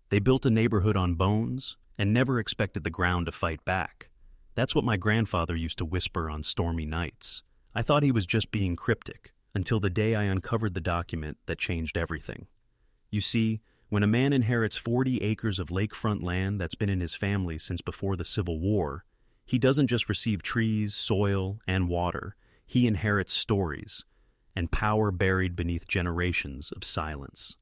They built a neighborhood on bones and never expected the ground to fight back. That's what my grandfather used to whisper on stormy nights. I thought he was just being cryptic, until the day I uncovered the document that changed everything. You see, when a man inherits 40 acres of lakefront land that's been in his family since before the Civil War, he doesn't just receive trees, soil, and water. He inherits stories and power buried beneath generations of silence.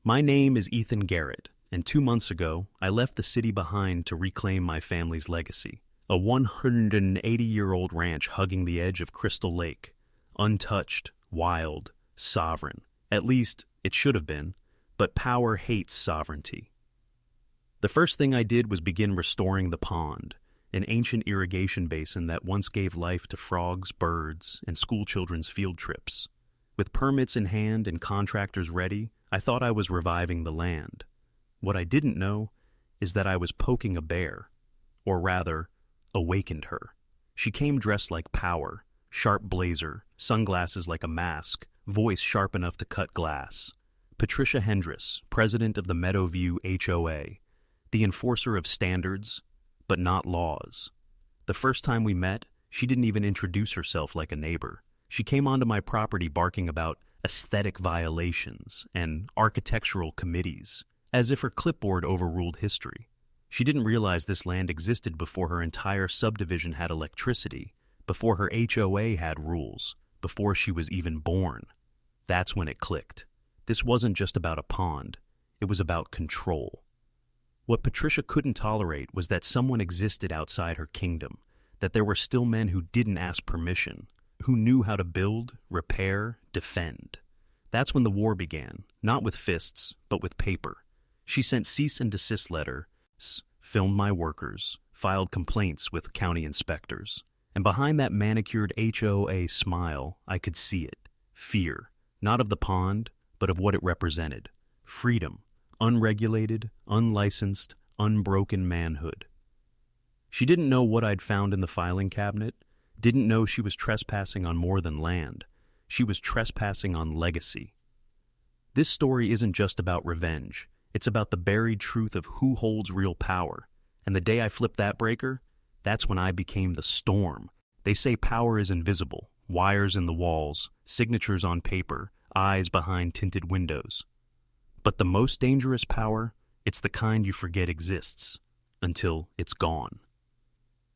My name is Ethan Garrett, and 2 months ago, I left the city behind to reclaim my family's legacy. A 180-year-old ranch hugging the edge of Crystal Lake. Untouched, wild, sovereign. At least, it should have been, but power hates sovereignty. The first thing I did was begin restoring the pond, an ancient irrigation basin that once gave life to frogs, birds, and schoolchildren's field trips. With permits in hand and contractors ready, I thought I was reviving the land. What I didn't know is that I was poking a bear, or rather, awakened her. She came dressed like power, sharp blazer, sunglasses like a mask, voice sharp enough to cut glass. Patricia Hendress, president of the Meadowview HOA, the enforcer of standards, but not laws. The first time we met, she didn't even introduce herself like a neighbor. She came onto my property barking about aesthetic violations and architectural committees, as if her clipboard overruled history. She didn't realize this land existed before her entire subdivision had electricity, before her HOA had rules, before she was even born. That's when it clicked. This wasn't just about a pond, it was about control. What Patricia couldn't tolerate was that someone existed outside her kingdom, that there were still men who didn't ask permission, who knew how to build, repair, defend. That's when the war began, not with fists, but with paper. She sent cease and desist letters, filmed my workers, filed complaints with county inspectors. And behind that manicured HOA smile, I could see it. Fear, not of the pond, but of what it represented. Freedom, unregulated, unlicensed, unbroken manhood. She didn't know what I'd found in the filing cabinet, didn't know she was trespassing on more than land. She was trespassing on legacy. This story isn't just about revenge. It's about the buried truth of who holds real power. And the day I flipped that breaker, that's when I became the storm. They say power is invisible. Wires in the walls, signatures on paper, eyes behind tinted windows. But the most dangerous power, it's the kind you forget exists, until it's gone.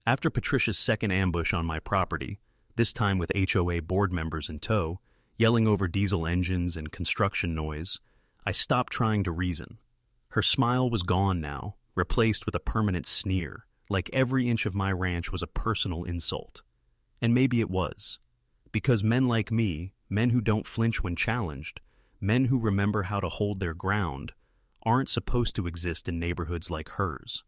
After Patricia's second ambush on my property, this time with HOA board members in tow, yelling over diesel engines and construction noise, I stopped trying to reason. Her smile was gone now, replaced with a permanent sneer, like every inch of my ranch was a personal insult. And maybe it was. Because men like me, men who don't flinch when challenged, men who remember how to hold their ground, aren't supposed to exist in neighborhoods like hers.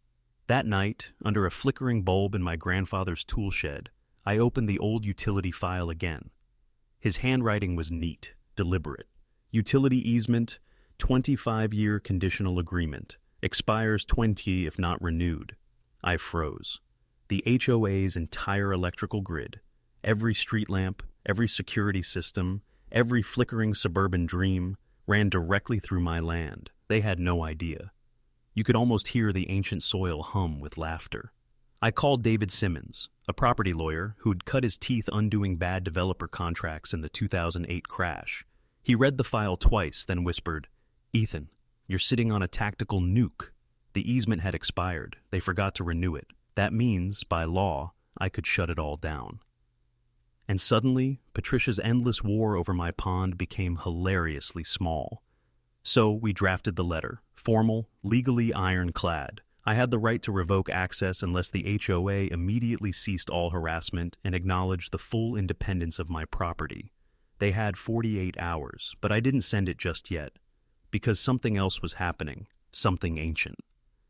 That night, under a flickering bulb in my grandfather's tool shed, I opened the old utility file again. His handwriting was neat, deliberate. Utility easement, 25-year conditional agreement. Expires 20 if not renewed. I froze. The HOA's entire electrical grid, every street lamp, every security system, every flickering suburban dream, ran directly through my land. They had no idea. You could almost hear the ancient soil hum with laughter. I called David Simmons, a property lawyer who'd cut his teeth undoing bad developer contracts in the 2008 crash. He read the file twice, then whispered, "Ethan, you're sitting on a tactical nuke. The easement had expired. They forgot to renew it. That means, by law, I could shut it all down." And suddenly, Patricia's endless war over my pond became hilariously small. So we drafted the letter, formal, legally ironclad. I had the right to revoke access unless the HOA immediately ceased all harassment and acknowledged the full independence of my property. They had 48 hours, but I didn't send it just yet, because something else was happening, something ancient.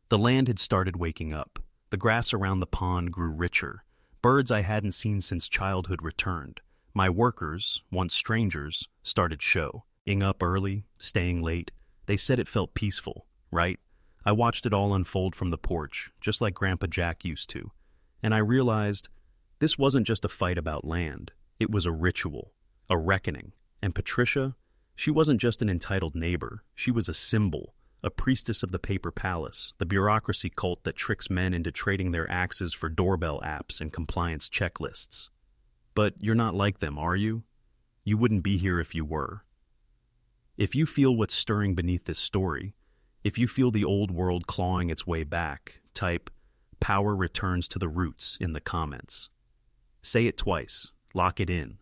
The land had started waking up. The grass around the pond grew richer. Birds I hadn't seen since childhood returned. My workers, once strangers, started showing up early, staying late. They said it felt peaceful, right? I watched it all unfold from the porch, just like Grandpa Jack used to. And I realized this wasn't just a fight about land. It was a ritual, a reckoning. And Patricia, she wasn't just an entitled neighbor. She was a symbol, a priestess of the paper palace, the bureaucracy cult that tricks men into trading their axes for doorbell apps and compliance checklists. But you're not like them, are you? You wouldn't be here if you were. If you feel what's stirring beneath this story, if you feel the old world clawing its way back, type "power returns to the roots" in the comments. Say it twice. Lock it in.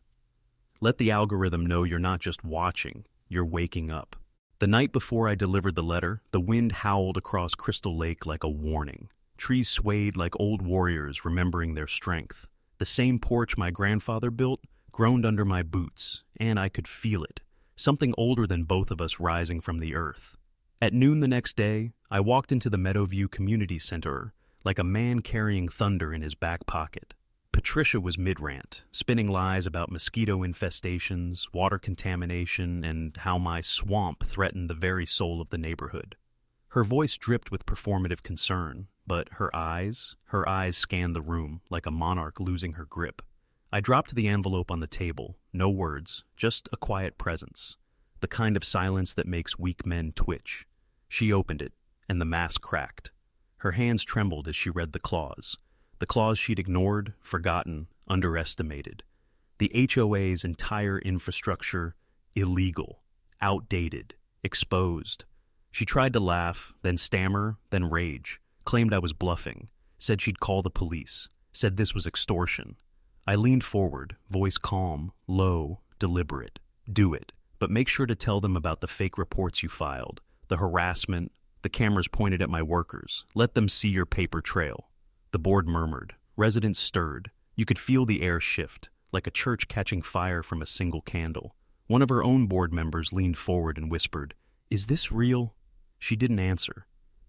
Let the algorithm know you're not just watching, you're waking up. The night before I delivered the letter, the wind howled across Crystal Lake like a warning. Trees swayed like old warriors remembering their strength. The same porch my grandfather built groaned under my boots, and I could feel it, something older than both of us rising from the earth. At noon the next day, I walked into the Meadowview Community Center like a man carrying thunder in his back pocket. Patricia was mid-rant, spinning lies about mosquito infestations, water contamination, and how my swamp threatened the very soul of the neighborhood. Her voice dripped with performative concern, but her eyes scanned the room like a monarch losing her grip. I dropped the envelope on the table, no words, just a quiet presence, the kind of silence that makes weak men twitch. She opened it, and the mask cracked. Her hands trembled as she read the clause she'd ignored, forgotten, underestimated. The HOA's entire infrastructure, illegal, outdated, exposed. She tried to laugh, then stammer, then rage, claimed I was bluffing, said she'd call the police, said this was extortion. I leaned forward, voice calm, low, deliberate. Do it, but make sure to tell them about the fake reports you filed, the harassment, the cameras pointed at my workers. Let them see your paper trail. The board murmured. Residents stirred. You could feel the air shift, like a church catching fire from a single candle. One of her own board members leaned forward and whispered, "Is this real?" She didn't answer,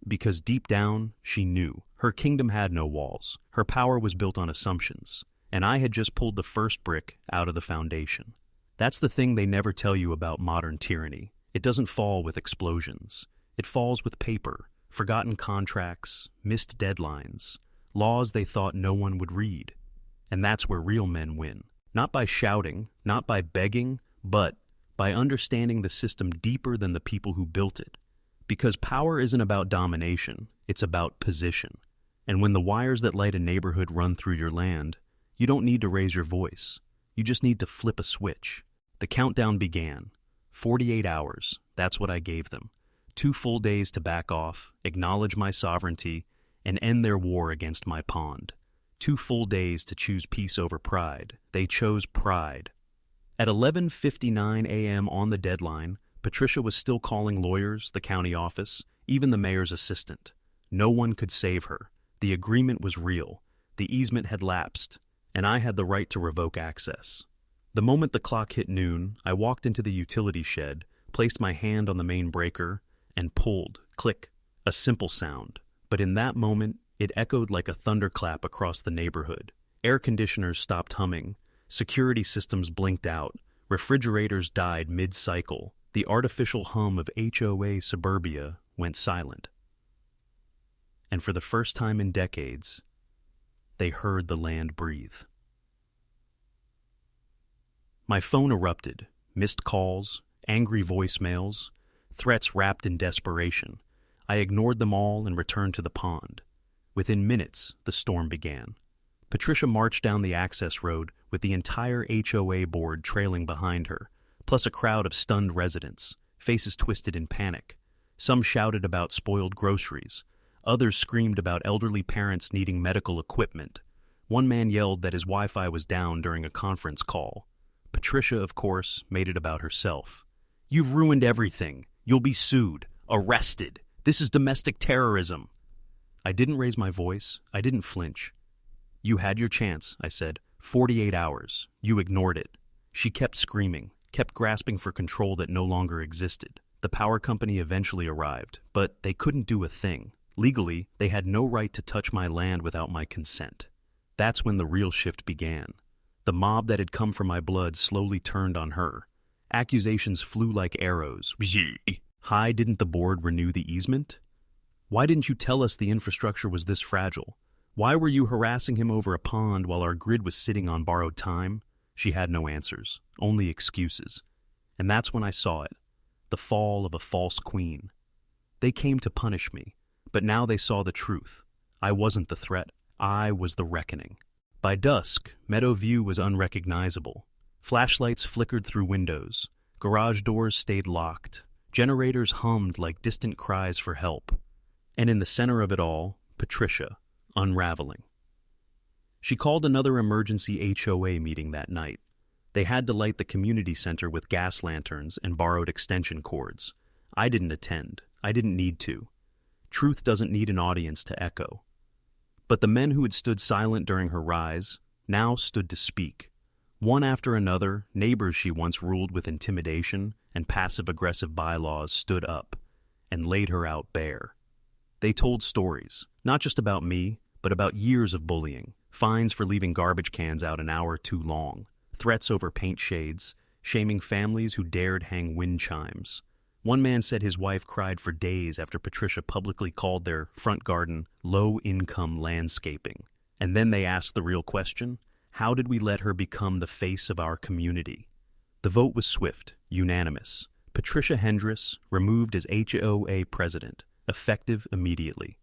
because deep down, she knew. Her kingdom had no walls. Her power was built on assumptions, and I had just pulled the first brick out of the foundation. That's the thing they never tell you about modern tyranny. It doesn't fall with explosions. It falls with paper, forgotten contracts, missed deadlines, laws they thought no one would read. And that's where real men win. Not by shouting, not by begging, but by understanding the system deeper than the people who built it. Because power isn't about domination, it's about position. And when the wires that light a neighborhood run through your land, you don't need to raise your voice. You just need to flip a switch. The countdown began. 48 hours, that's what I gave them. 2 full days to back off, acknowledge my sovereignty, and end their war against my pond. 2 full days to choose peace over pride. They chose pride. At 11:59 a.m. on the deadline, Patricia was still calling lawyers, the county office, even the mayor's assistant. No one could save her. The agreement was real. The easement had lapsed, and I had the right to revoke access. The moment the clock hit noon, I walked into the utility shed, placed my hand on the main breaker, and pulled, click, a simple sound. But in that moment, it echoed like a thunderclap across the neighborhood. Air conditioners stopped humming, security systems blinked out, refrigerators died mid-cycle, the artificial hum of HOA suburbia went silent. And for the first time in decades, they heard the land breathe. My phone erupted, missed calls, angry voicemails, threats wrapped in desperation. I ignored them all and returned to the pond. Within minutes, the storm began. Patricia marched down the access road with the entire HOA board trailing behind her, plus a crowd of stunned residents, faces twisted in panic. Some shouted about spoiled groceries. Others screamed about elderly parents needing medical equipment. One man yelled that his Wi-Fi was down during a conference call. Patricia, of course, made it about herself. "You've ruined everything. You'll be sued, arrested. This is domestic terrorism." I didn't raise my voice. I didn't flinch. "You had your chance," I said. 48 hours. You ignored it." She kept screaming, kept grasping for control that no longer existed. The power company eventually arrived, but they couldn't do a thing. Legally, they had no right to touch my land without my consent. That's when the real shift began. The mob that had come for my blood slowly turned on her. Accusations flew like arrows. Hi, didn't the board renew the easement? Why didn't you tell us the infrastructure was this fragile? Why were you harassing him over a pond while our grid was sitting on borrowed time? She had no answers, only excuses. And that's when I saw it, the fall of a false queen. They came to punish me, but now they saw the truth. I wasn't the threat. I was the reckoning. By dusk, Meadowview was unrecognizable. Flashlights flickered through windows. Garage doors stayed locked. Generators hummed like distant cries for help. And in the center of it all, Patricia, unraveling. She called another emergency HOA meeting that night. They had to light the community center with gas lanterns and borrowed extension cords. I didn't attend. I didn't need to. Truth doesn't need an audience to echo. But the men who had stood silent during her rise now stood to speak. One after another, neighbors she once ruled with intimidation and passive-aggressive bylaws stood up and laid her out bare. They told stories, not just about me, but about years of bullying, fines for leaving garbage cans out an hour too long, threats over paint shades, shaming families who dared hang wind chimes. One man said his wife cried for days after Patricia publicly called their front garden low-income landscaping. And then they asked the real question, how did we let her become the face of our community? The vote was swift, unanimous. Patricia Hendress removed as HOA president, effective immediately.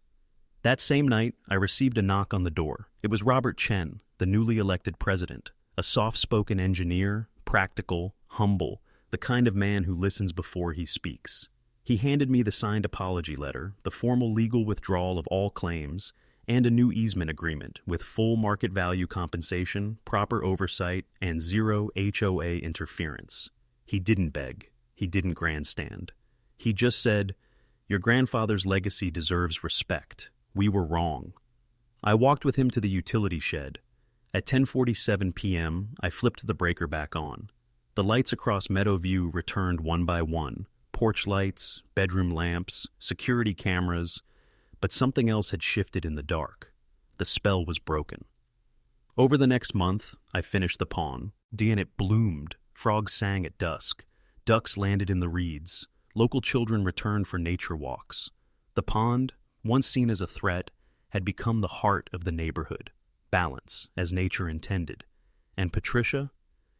That same night, I received a knock on the door. It was Robert Chen, the newly elected president, a soft-spoken engineer, practical, humble, the kind of man who listens before he speaks. He handed me the signed apology letter, the formal legal withdrawal of all claims, and a new easement agreement with full market value compensation, proper oversight, and zero HOA interference. He didn't beg. He didn't grandstand. He just said, "Your grandfather's legacy deserves respect. We were wrong." I walked with him to the utility shed. At 10:47 p.m., I flipped the breaker back on. The lights across Meadowview returned one by one, porch lights, bedroom lamps, security cameras, but something else had shifted in the dark. The spell was broken. Over the next month, I finished the pond, and it bloomed. Frogs sang at dusk. Ducks landed in the reeds. Local children returned for nature walks. The pond, once seen as a threat, had become the heart of the neighborhood, balance, as nature intended. And Patricia?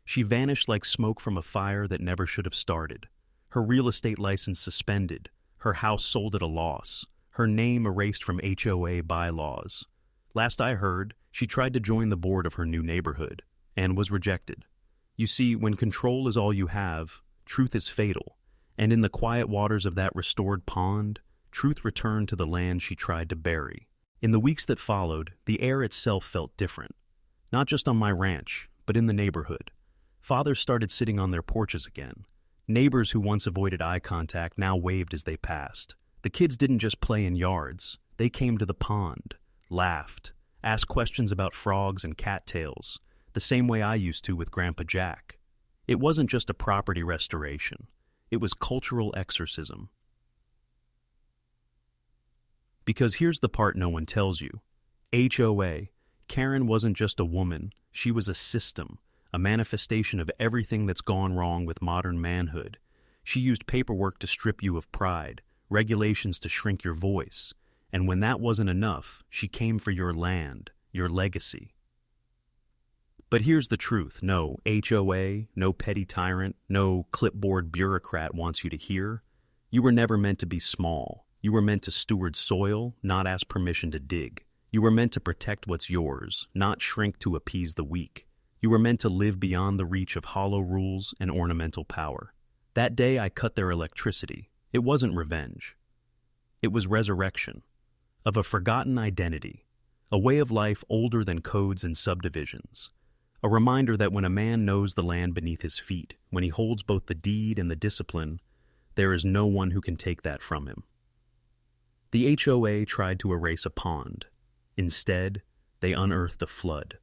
She vanished like smoke from a fire that never should have started. Her real estate license suspended, her house sold at a loss, her name erased from HOA bylaws. Last I heard, she tried to join the board of her new neighborhood, and was rejected. You see, when control is all you have, truth is fatal, and in the quiet waters of that restored pond, truth returned to the land she tried to bury. In the weeks that followed, the air itself felt different. Not just on my ranch, but in the neighborhood. Fathers started sitting on their porches again. Neighbors who once avoided eye contact now waved as they passed. The kids didn't just play in yards. They came to the pond, laughed, asked questions about frogs and cattails, the same way I used to with Grandpa Jack. It wasn't just a property restoration. It was cultural exorcism. Because here's the part no one tells you. HOA, Karen wasn't just a woman. She was a system. A manifestation of everything that's gone wrong with modern manhood. She used paperwork to strip you of pride, regulations to shrink your voice, and when that wasn't enough, she came for your land, your legacy. But here's the truth. No HOA, no petty tyrant, no clipboard bureaucrat wants you to hear. You were never meant to be small. You were meant to steward soil, not ask permission to dig. You were meant to protect what's yours, not shrink to appease the weak. You were meant to live beyond the reach of hollow rules and ornamental power. That day I cut their electricity. It wasn't revenge. It was resurrection of a forgotten identity, a way of life older than codes and subdivisions, a reminder that when a man knows the land beneath his feet, when he holds both the deed and the discipline, there is no one who can take that from him. The HOA tried to erase a pond. Instead, they unearthed a flood.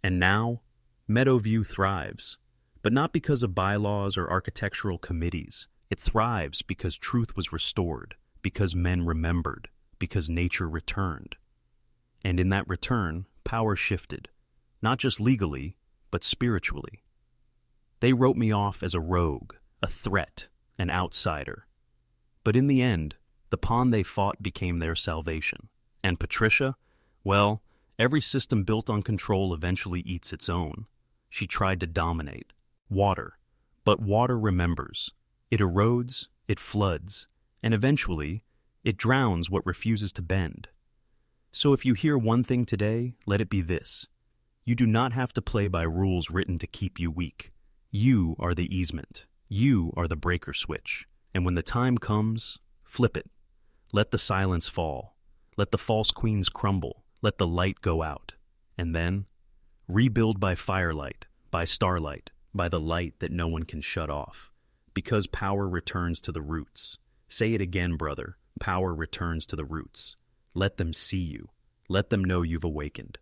And now, Meadowview thrives, but not because of bylaws or architectural committees. It thrives because truth was restored, because men remembered, because nature returned. And in that return, power shifted, not just legally, but spiritually. They wrote me off as a rogue, a threat, an outsider. But in the end, the pond they fought became their salvation. And Patricia, well, every system built on control eventually eats its own. She tried to dominate. Water. But water remembers. It erodes, it floods, and eventually, it drowns what refuses to bend. So if you hear one thing today, let it be this. You do not have to play by rules written to keep you weak. You are the easement. You are the breaker switch. And when the time comes, flip it. Let the silence fall. Let the false queens crumble. Let the light go out. And then, rebuild by firelight, by starlight, by the light that no one can shut off. Because power returns to the roots. Say it again, brother. Power returns to the roots. Let them see you. Let them know you've awakened.